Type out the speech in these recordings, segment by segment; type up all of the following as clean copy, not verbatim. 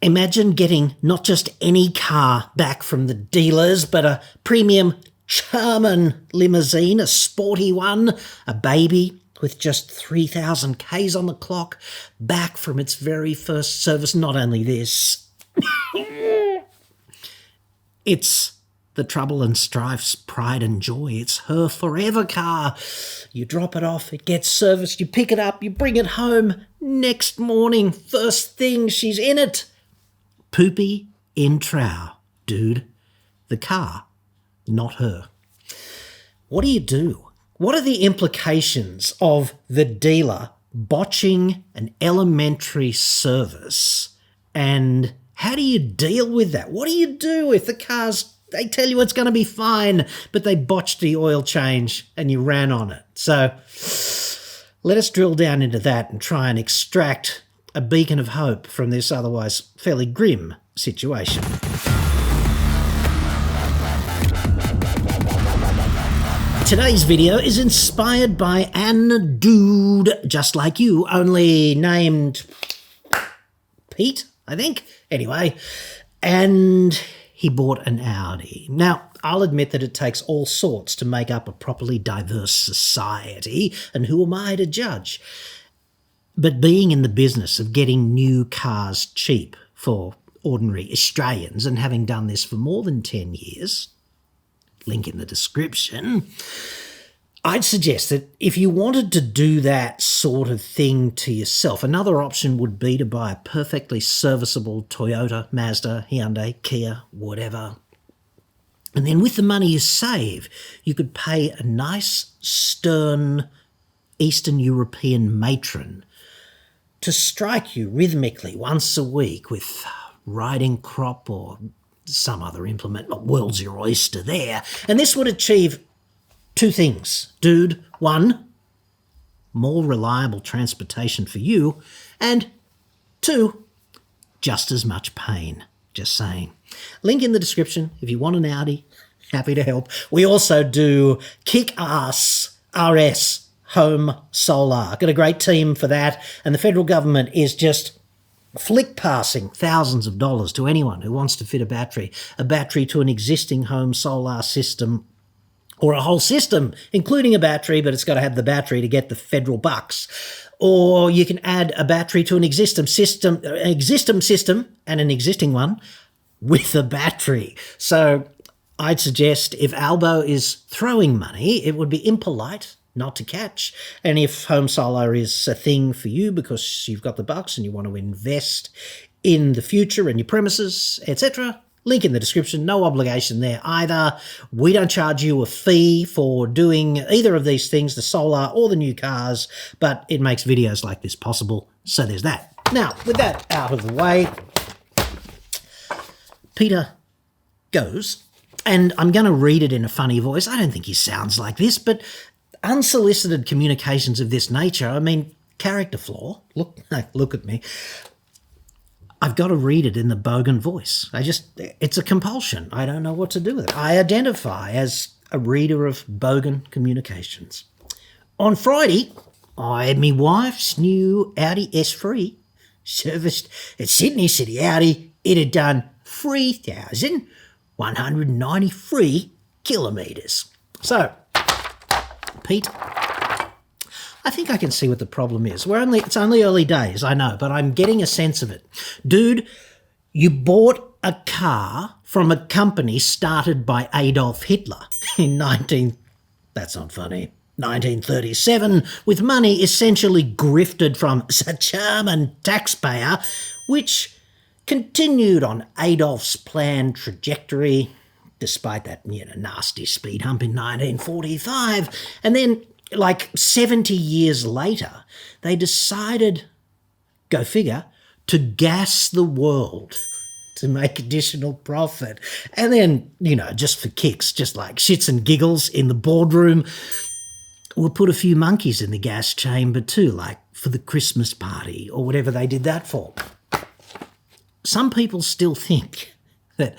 Imagine getting not just any car back from the dealers, but a premium Charmin limousine, a sporty one, a baby with just 3,000 Ks on the clock, back from its very first service. Not only this, it's the trouble and strife's pride and joy. It's her forever car. You drop it off, it gets serviced, you pick it up, you bring it home. Next morning, first thing, she's in it. Poopy in trow, dude. The car, not her. What do? What are the implications of the dealer botching an elementary service? And how do you deal with that? What do you do if the car's, they tell you it's going to be fine, but they botched the oil change and you ran on it? So let us drill down into that and try and extract a beacon of hope from this otherwise fairly grim situation. Today's video is inspired by an dude just like you, only named Pete, I think. Anyway, and he bought an Audi. Now, I'll admit that it takes all sorts to make up a properly diverse society, and who am I to judge? But being in the business of getting new cars cheap for ordinary Australians, and having done this for more than 10 years, link in the description, I'd suggest that if you wanted to do that sort of thing to yourself, another option would be to buy a perfectly serviceable Toyota, Mazda, Hyundai, Kia, whatever. And then with the money you save, you could pay a nice, stern Eastern European matron to strike you rhythmically once a week with riding crop or some other implement. World's your oyster there. And this would achieve two things, dude. One, more reliable transportation for you. And two, just as much pain. Just saying. Link in the description if you want an Audi. Happy to help. We also do kick-ass RS home solar. Got a great team for that. And the federal government is just flick passing thousands of dollars to anyone who wants to fit a battery to an existing home solar system, or a whole system, including a battery, but it's got to have the battery to get the federal bucks. Or you can add a battery to an existing system and an existing one with a battery. So I'd suggest if Albo is throwing money, it would be impolite not to catch. And if home solar is a thing for you because you've got the bucks and you want to invest in the future and your premises, etc., link in the description. No obligation there either. We don't charge you a fee for doing either of these things, the solar or the new cars, but it makes videos like this possible. So there's that. Now, with that out of the way, Peter goes, and I'm going to read it in a funny voice. I don't think he sounds like this, but unsolicited communications of this nature, I mean, character flaw. Look at me. I've got to read it in the Bogan voice. It's a compulsion. I don't know what to do with it. I identify as a reader of Bogan communications. On Friday, I had my wife's new Audi S3 serviced at Sydney City Audi. It had done 3,193 kilometres. So, Pete, I think I can see what the problem is. It's only early days, I know, but I'm getting a sense of it. Dude, you bought a car from a company started by Adolf Hitler in 1937, with money essentially grifted from the German taxpayer, which continued on Adolf's planned trajectory, despite that nasty speed hump in 1945. And then, like 70 years later, they decided, go figure, to gas the world to make additional profit. And then, just for kicks, just like shits and giggles in the boardroom, we'll put a few monkeys in the gas chamber too, like for the Christmas party or whatever they did that for. Some people still think that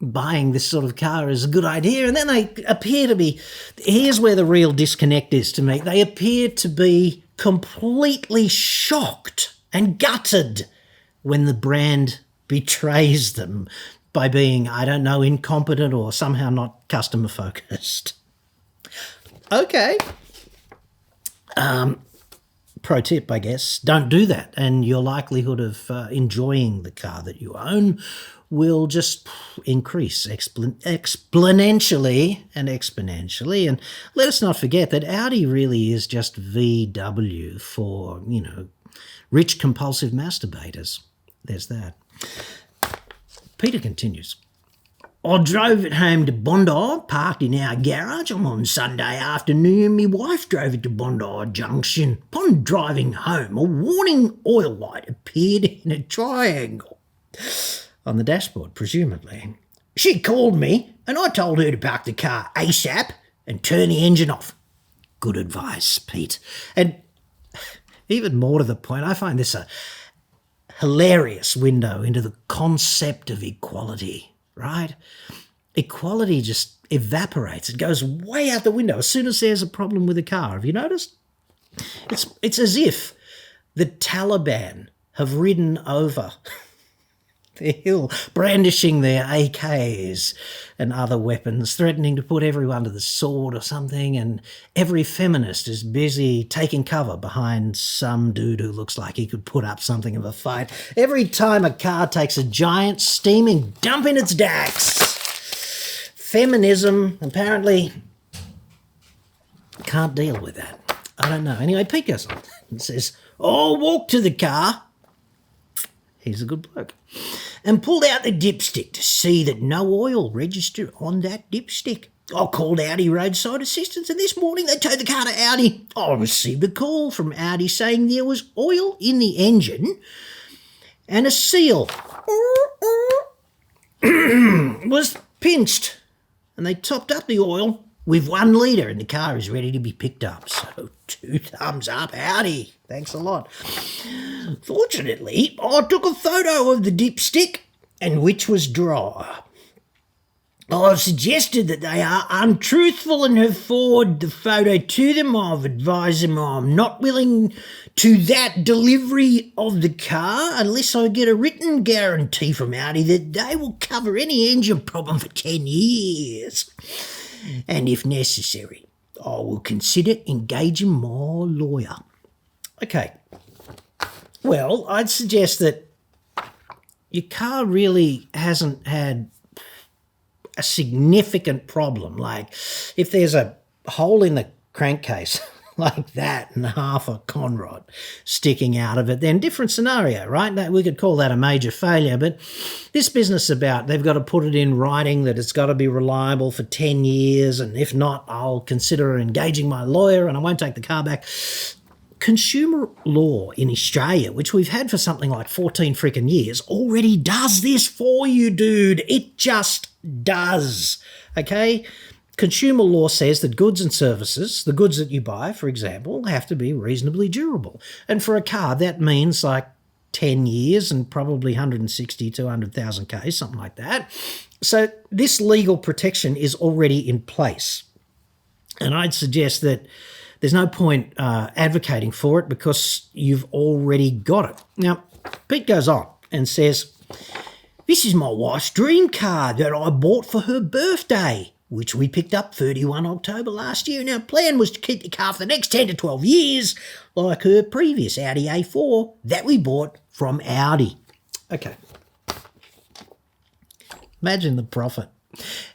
buying this sort of car is a good idea, and then they appear to be, here's where the real disconnect is to me, they appear to be completely shocked and gutted when the brand betrays them by being, I don't know, incompetent or somehow not customer focused. Okay. Pro tip, I guess, don't do that, and your likelihood of enjoying the car that you own will just increase exponentially and exponentially. And let us not forget that Audi really is just VW for, rich compulsive masturbators. There's that. Peter continues. I drove it home to Bondi, parked in our garage on Sunday afternoon. My wife drove it to Bondi Junction. Upon driving home, a warning oil light appeared in a triangle on the dashboard, presumably. She called me, and I told her to park the car ASAP and turn the engine off. Good advice, Pete. And even more to the point, I find this a hilarious window into the concept of equality. Right? Equality just evaporates. It goes way out the window as soon as there's a problem with a car. Have you noticed? It's as if the Taliban have ridden over the hill, brandishing their AKs and other weapons, threatening to put everyone to the sword or something, and every feminist is busy taking cover behind some dude who looks like he could put up something of a fight. Every time a car takes a giant steaming dump in its dacks, feminism apparently can't deal with that. I don't know. Anyway, Pete goes on and says, I'll walk to the car. He's a good bloke. And pulled out the dipstick to see that no oil registered on that dipstick. I called Audi roadside assistance, and this morning they towed the car to Audi. I received a call from Audi saying there was oil in the engine and a seal was pinched, and they topped up the oil with 1 litre, and the car is ready to be picked up. So 2 thumbs up, Audi. Thanks a lot. Fortunately, I took a photo of the dipstick, and which was dry. I've suggested that they are untruthful and have forwarded the photo to them. I've advised them I'm not willing to that delivery of the car unless I get a written guarantee from Audi that they will cover any engine problem for 10 years. And if necessary, I will consider engaging my lawyer. Okay. Well, I'd suggest that your car really hasn't had a significant problem. Like if there's a hole in the crankcase like that and half a conrod sticking out of it, then different scenario, right? We could call that a major failure. But this business about they've got to put it in writing that it's got to be reliable for 10 years, and if not, I'll consider engaging my lawyer and I won't take the car back. Consumer law in Australia, which we've had for something like 14 freaking years, already does this for you, dude. It just does, okay? Consumer law says that goods and services, the goods that you buy, for example, have to be reasonably durable. And for a car, that means like 10 years and probably 160, 200,000 Ks, something like that. So this legal protection is already in place. And I'd suggest that there's no point advocating for it because you've already got it. Now, Pete goes on and says, this is my wife's dream car that I bought for her birthday, which we picked up 31 October last year. Now, plan was to keep the car for the next 10 to 12 years, like her previous Audi A4 that we bought from Audi. Okay. Imagine the profit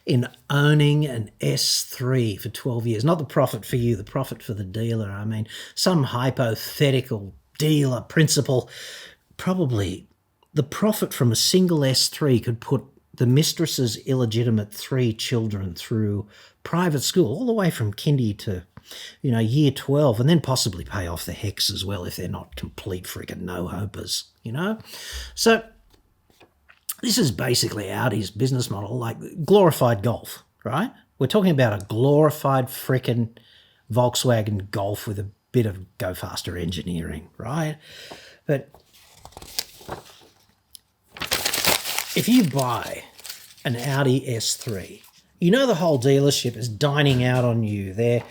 in owning an S3 for 12 years. Not the profit for you, the profit for the dealer. I mean, some hypothetical dealer principal, probably the profit from a single S3 could put the mistress's illegitimate 3 children through private school, all the way from kindy to, year 12, and then possibly pay off the HECS as well if they're not complete freaking no-hopers, So this is basically Audi's business model, like glorified Golf, right? We're talking about a glorified freaking Volkswagen Golf with a bit of go faster engineering, right? But if you buy an Audi S3, the whole dealership is dining out on you. They're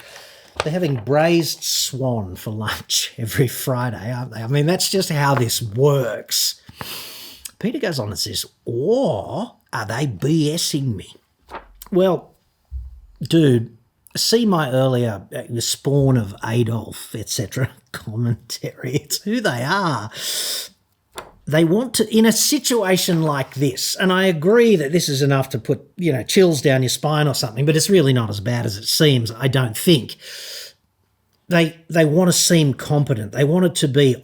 having braised swan for lunch every Friday, aren't they? I mean, that's just how this works. Peter goes on and says, or are they BSing me? Well, dude, see my earlier the spawn of Adolf, etc. commentary. It's who they are. They want to, in a situation like this, and I agree that this is enough to put, chills down your spine or something, but it's really not as bad as it seems, I don't think. They want to seem competent. They want it to be,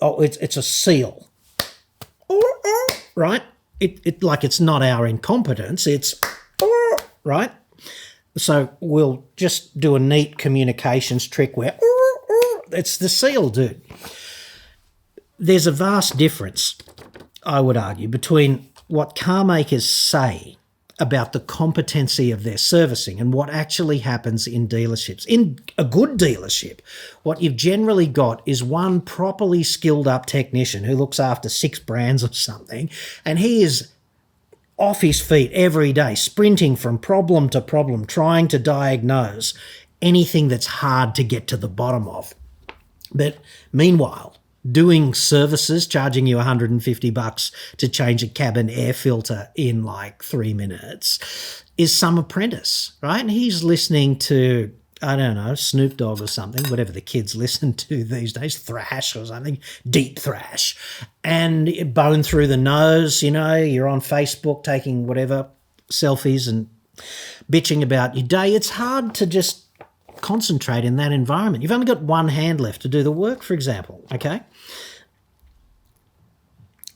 it's a seal. Right? It like it's not our incompetence, it's right? So we'll just do a neat communications trick where it's the seal, dude. There's a vast difference, I would argue, between what car makers say about the competency of their servicing and what actually happens in dealerships. In a good dealership, what you've generally got is one properly skilled up technician who looks after 6 brands or something, and he is off his feet every day, sprinting from problem to problem, trying to diagnose anything that's hard to get to the bottom of. But meanwhile, doing services, charging you $150 to change a cabin air filter in like 3 minutes, is some apprentice, right? And he's listening to, I don't know, Snoop Dogg or something, whatever the kids listen to these days, thrash or something, deep thrash, and bone through the nose, you're on Facebook taking whatever selfies and bitching about your day. It's hard to just concentrate in that environment. You've only got one hand left to do the work, for example, okay?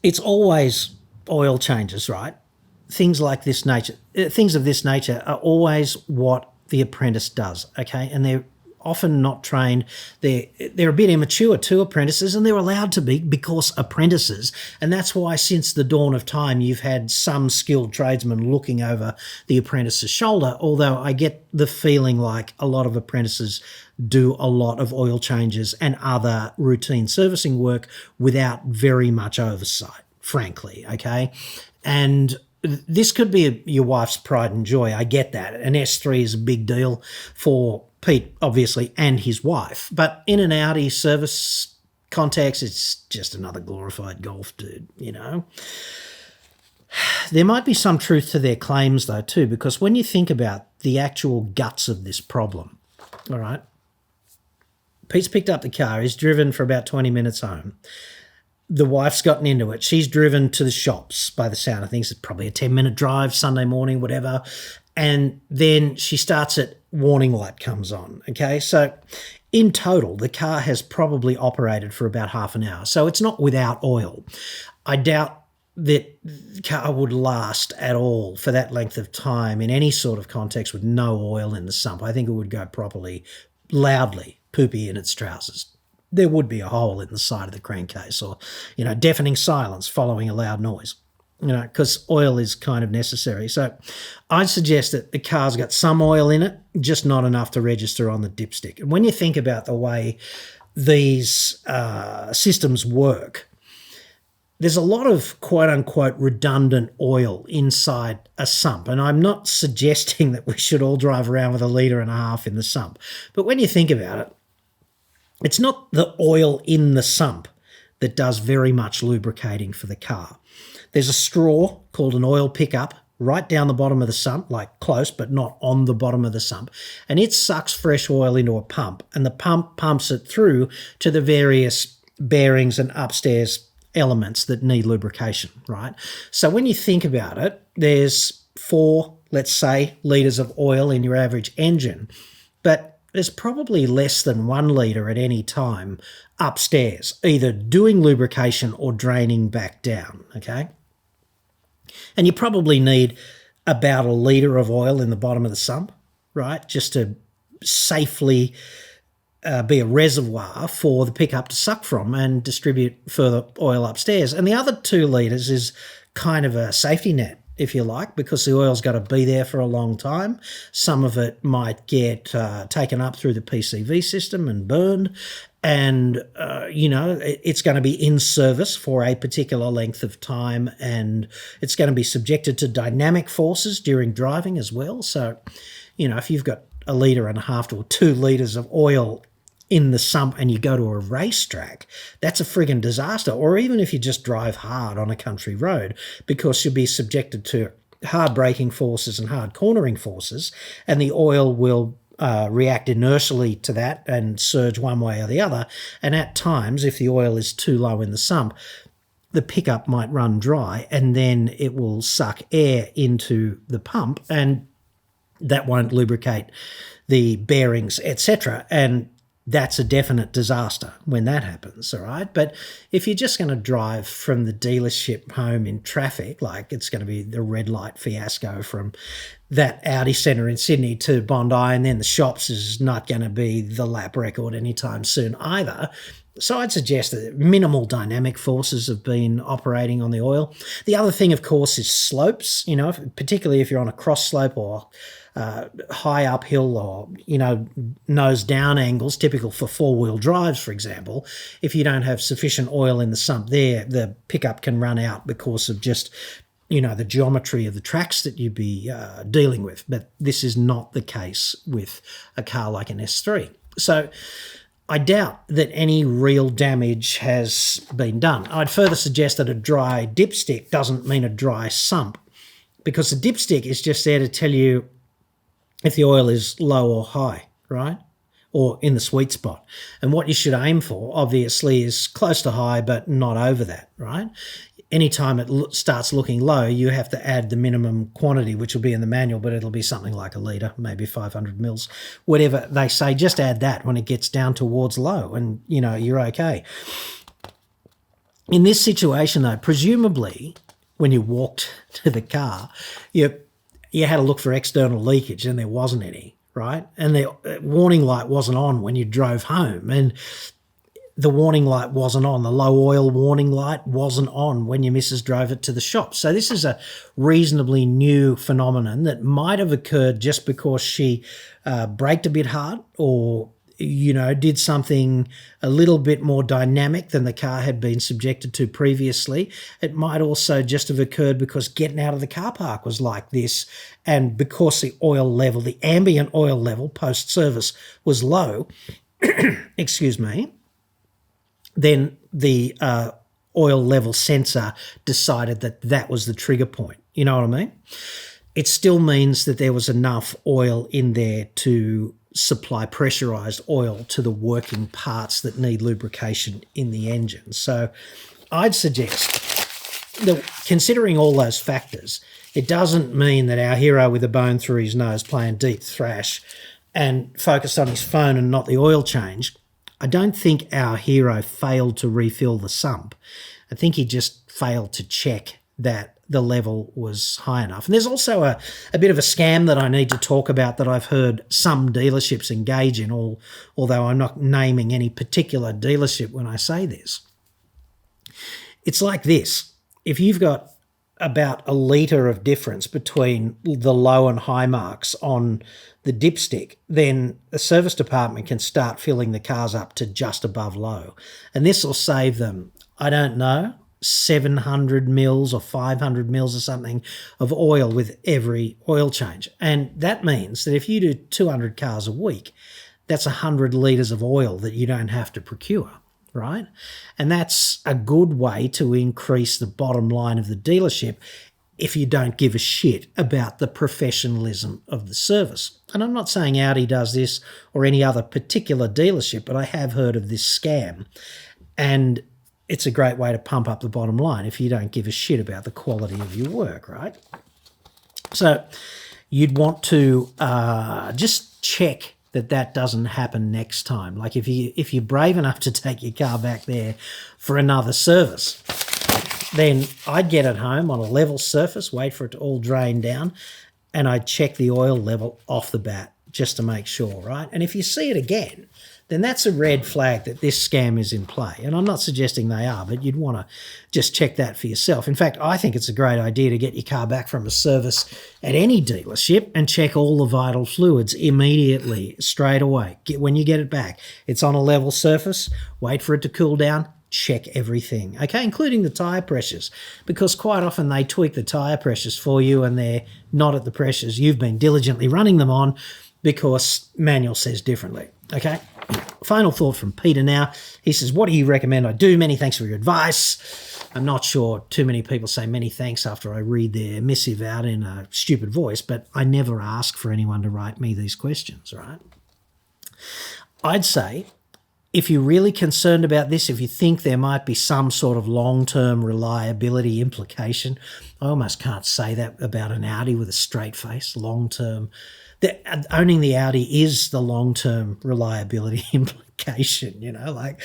It's always oil changes, right? Things of this nature are always what the apprentice does, okay? And they're often not trained. They're a bit immature too, apprentices, and they're allowed to be because apprentices. And that's why since the dawn of time, you've had some skilled tradesmen looking over the apprentice's shoulder, although I get the feeling like a lot of apprentices do a lot of oil changes and other routine servicing work without very much oversight, frankly, okay? And this could be your wife's pride and joy. I get that. An S3 is a big deal for Pete, obviously, and his wife. But in an Audi service context, it's just another glorified Golf, dude, There might be some truth to their claims, though, too, because when you think about the actual guts of this problem, all right, Pete's picked up the car. He's driven for about 20 minutes home. The wife's gotten into it. She's driven to the shops by the sound of things. It's probably a 10-minute drive, Sunday morning, whatever. And then she starts it, warning light comes on, okay? So in total, the car has probably operated for about half an hour. So it's not without oil. I doubt that the car would last at all for that length of time in any sort of context with no oil in the sump. I think it would go properly, loudly, poopy in its trousers. There would be a hole in the side of the crankcase or, deafening silence following a loud noise, because oil is kind of necessary. So I'd suggest that the car's got some oil in it, just not enough to register on the dipstick. And when you think about the way these systems work, there's a lot of quote-unquote redundant oil inside a sump. And I'm not suggesting that we should all drive around with 1.5 litres in the sump. But when you think about it, it's not the oil in the sump that does very much lubricating for the car. There's a straw called an oil pickup right down the bottom of the sump, like close but not on the bottom of the sump, and it sucks fresh oil into a pump, and the pump pumps it through to the various bearings and upstairs elements that need lubrication, right? So when you think about it, there's 4, let's say, litres of oil in your average engine, but there's probably less than 1 litre at any time upstairs, either doing lubrication or draining back down, okay? And you probably need about 1 litre of oil in the bottom of the sump, right, just to safely be a reservoir for the pickup to suck from and distribute further oil upstairs. And the other 2 litres is kind of a safety net, if you like, because the oil's got to be there for a long time. Some of it might get taken up through the PCV system and burned, and, it's going to be in service for a particular length of time, and it's going to be subjected to dynamic forces during driving as well. So, if you've got 1.5 litres to 2 litres of oil in the sump and you go to a racetrack, that's a friggin' disaster. Or even if you just drive hard on a country road, because you'll be subjected to hard braking forces and hard cornering forces, and the oil will react inertially to that and surge one way or the other. And at times, if the oil is too low in the sump, the pickup might run dry, and then it will suck air into the pump, and that won't lubricate the bearings, etc. And that's a definite disaster when that happens, all right? But if you're just going to drive from the dealership home in traffic, like it's going to be the red light fiasco from that Audi Centre in Sydney to Bondi, and then the shops is not going to be the lap record anytime soon either. So I'd suggest that minimal dynamic forces have been operating on the oil. The other thing, of course, is slopes, particularly if you're on a cross slope or high uphill or, nose down angles, typical for four-wheel drives, for example. If you don't have sufficient oil in the sump there, the pickup can run out because of just, the geometry of the tracks that you'd be dealing with. But this is not the case with a car like an S3. So I doubt that any real damage has been done. I'd further suggest that a dry dipstick doesn't mean a dry sump, because the dipstick is just there to tell you if the oil is low or high, right? Or in the sweet spot. And what you should aim for, obviously, is close to high, but not over that, right? Anytime it starts looking low, you have to add the minimum quantity, which will be in the manual, but it'll be something like a litre, maybe 500 mils, whatever they say. Just add that when it gets down towards low, and, you're okay. In this situation, though, presumably, when you walked to the car, you had to look for external leakage, and there wasn't any, right? And the warning light wasn't on when you drove home, and the warning light wasn't on. The low oil warning light wasn't on when your missus drove it to the shop. So this is a reasonably new phenomenon that might have occurred just because she braked a bit hard, or did something a little bit more dynamic than the car had been subjected to previously. It might also just have occurred because getting out of the car park was like this, and because the oil level, the ambient oil level post-service was low, excuse me, then the oil level sensor decided that that was the trigger point. You know what I mean? It still means that there was enough oil in there to supply pressurized oil to the working parts that need lubrication in the engine. So I'd suggest that, considering all those factors, it doesn't mean that our hero with a bone through his nose playing deep thrash and focused on his phone and not the oil change. I don't think our hero failed to refill the sump. I think he just failed to check that the level was high enough. And there's also a bit of a scam that I need to talk about that I've heard some dealerships engage in, although I'm not naming any particular dealership when I say this. It's like this. If you've got about a litre of difference between the low and high marks on the dipstick, then the service department can start filling the cars up to just above low. And this will save them, I don't know, 700 mils or 500 mils or something of oil with every oil change. And that means that if you do 200 cars a week, that's 100 litres of oil that you don't have to procure, right? And that's a good way to increase the bottom line of the dealership if you don't give a shit about the professionalism of the service. And I'm not saying Audi does this or any other particular dealership, but I have heard of this scam. And it's a great way to pump up the bottom line if you don't give a shit about the quality of your work, right? So you'd want to just check that doesn't happen next time. Like if you're brave enough to take your car back there for another service, then I'd get it home on a level surface, wait for it to all drain down, and I'd check the oil level off the bat just to make sure, right? And if you see it again, then that's a red flag that this scam is in play. And I'm not suggesting they are, but you'd want to just check that for yourself. In fact, I think it's a great idea to get your car back from a service at any dealership and check all the vital fluids immediately, straight away. When you get it back, it's on a level surface, wait for it to cool down, check everything, okay, including the tyre pressures, because quite often they tweak the tyre pressures for you and they're not at the pressures you've been diligently running them on because manual says differently, okay? Final thought from Peter now. He says, what do you recommend I do? Many thanks for your advice. I'm not sure too many people say many thanks after I read their missive out in a stupid voice, but I never ask for anyone to write me these questions, right? I'd say if you're really concerned about this, if you think there might be some sort of long-term reliability implication, I almost can't say that about an Audi with a straight face, long-term. Owning the Audi is the long-term reliability implication, like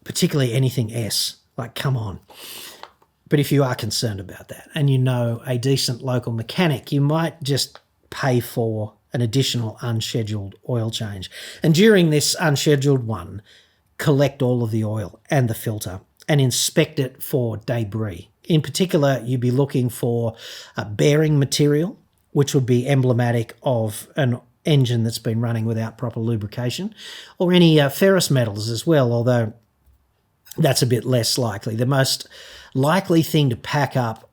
particularly anything S. Like, come on. But if you are concerned about that and you know a decent local mechanic, you might just pay for an additional unscheduled oil change. And during this unscheduled one, collect all of the oil and the filter and inspect it for debris. In particular, you'd be looking for a bearing material, which would be emblematic of an engine that's been running without proper lubrication, or any ferrous metals as well, although that's a bit less likely. The most likely thing to pack up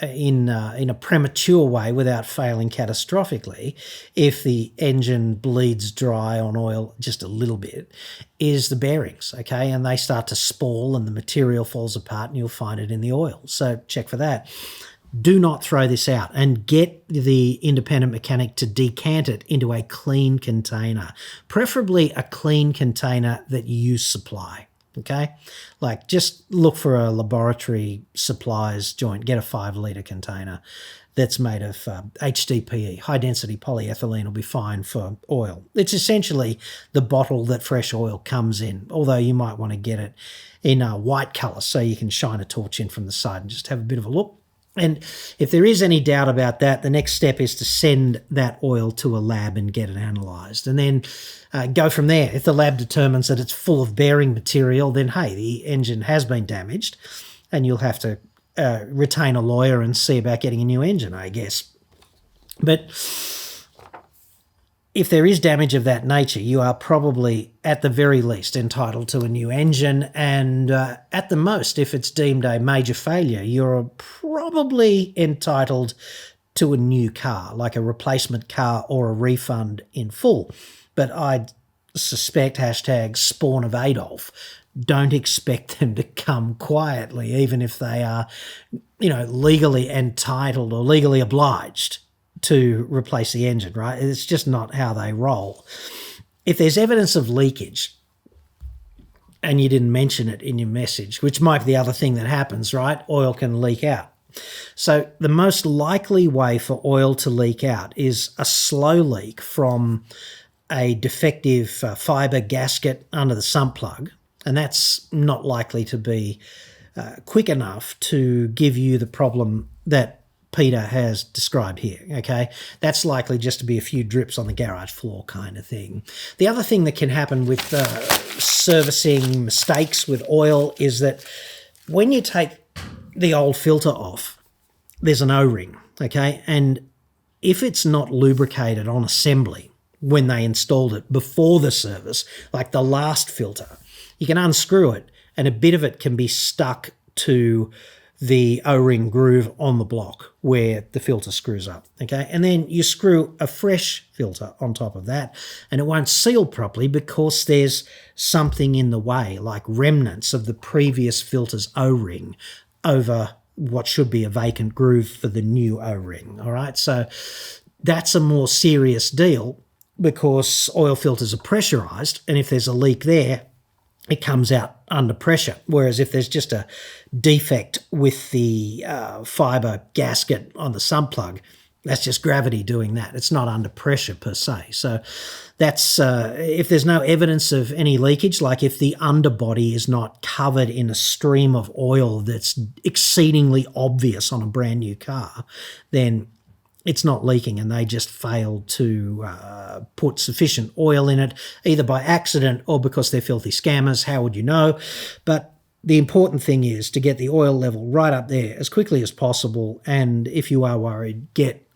in a premature way without failing catastrophically, if the engine bleeds dry on oil just a little bit, is the bearings, okay? And they start to spall and the material falls apart and you'll find it in the oil. So check for that. Do not throw this out and get the independent mechanic to decant it into a clean container, preferably a clean container that you supply. Okay, like just look for a laboratory supplies joint, get a 5-litre container that's made of HDPE, high-density polyethylene will be fine for oil. It's essentially the bottle that fresh oil comes in, although you might want to get it in a white colour so you can shine a torch in from the side and just have a bit of a look. And if there is any doubt about that, the next step is to send that oil to a lab and get it analysed, and then go from there. If the lab determines that it's full of bearing material, then hey, the engine has been damaged and you'll have to retain a lawyer and see about getting a new engine, I guess. But if there is damage of that nature, you are probably at the very least entitled to a new engine, and at the most, if it's deemed a major failure, you're probably entitled to a new car, like a replacement car or a refund in full. But I'd suspect #spawn of Adolf, don't expect them to come quietly, even if they are, legally entitled or legally obliged to replace the engine, right? It's just not how they roll. If there's evidence of leakage and you didn't mention it in your message, which might be the other thing that happens, right? Oil can leak out. So the most likely way for oil to leak out is a slow leak from a defective fibre gasket under the sump plug, and that's not likely to be quick enough to give you the problem that Peter has described here, okay? That's likely just to be a few drips on the garage floor kind of thing. The other thing that can happen with servicing mistakes with oil is that when you take the old filter off, there's an O-ring, okay? And if it's not lubricated on assembly when they installed it before the service, like the last filter, you can unscrew it and a bit of it can be stuck to the O-ring groove on the block where the filter screws up, okay? And then you screw a fresh filter on top of that and it won't seal properly because there's something in the way, like remnants of the previous filter's O-ring over what should be a vacant groove for the new O-ring, all right? So that's a more serious deal because oil filters are pressurized, and if there's a leak there, it comes out under pressure. Whereas if there's just a defect with the fibre gasket on the sump plug, that's just gravity doing that. It's not under pressure per se. So that's if there's no evidence of any leakage, like if the underbody is not covered in a stream of oil that's exceedingly obvious on a brand new car, then it's not leaking and they just failed to put sufficient oil in it, either by accident or because they're filthy scammers. How would you know? But the important thing is to get the oil level right up there as quickly as possible, and if you are worried, get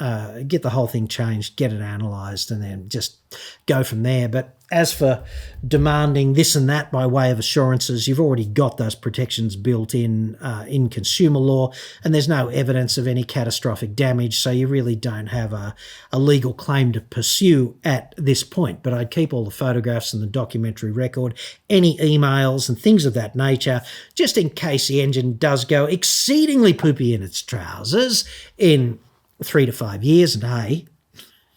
get the whole thing changed, get it analysed, and then just go from there. But as for demanding this and that by way of assurances, you've already got those protections built in consumer law, and there's no evidence of any catastrophic damage, so you really don't have a legal claim to pursue at this point. But I'd keep all the photographs and the documentary record, any emails and things of that nature, just in case the engine does go exceedingly poopy in its trousers in 3 to 5 years, and hey,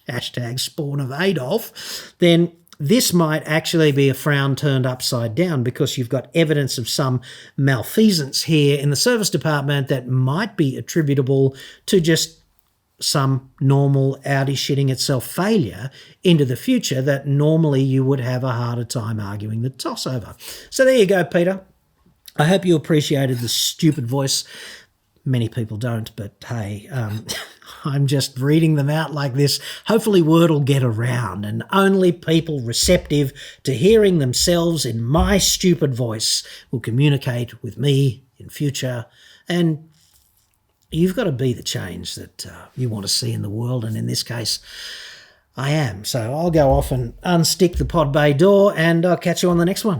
hashtag spawn of Adolf, then this might actually be a frown turned upside down, because you've got evidence of some malfeasance here in the service department that might be attributable to just some normal Audi shitting itself failure into the future that normally you would have a harder time arguing the toss over. So there you go, Peter. I hope you appreciated the stupid voice. Many people don't, but hey, I'm just reading them out like this. Hopefully word will get around, and only people receptive to hearing themselves in my stupid voice will communicate with me in future. And you've got to be the change that you want to see in the world, and in this case, I am. So I'll go off and unstick the pod bay door, and I'll catch you on the next one.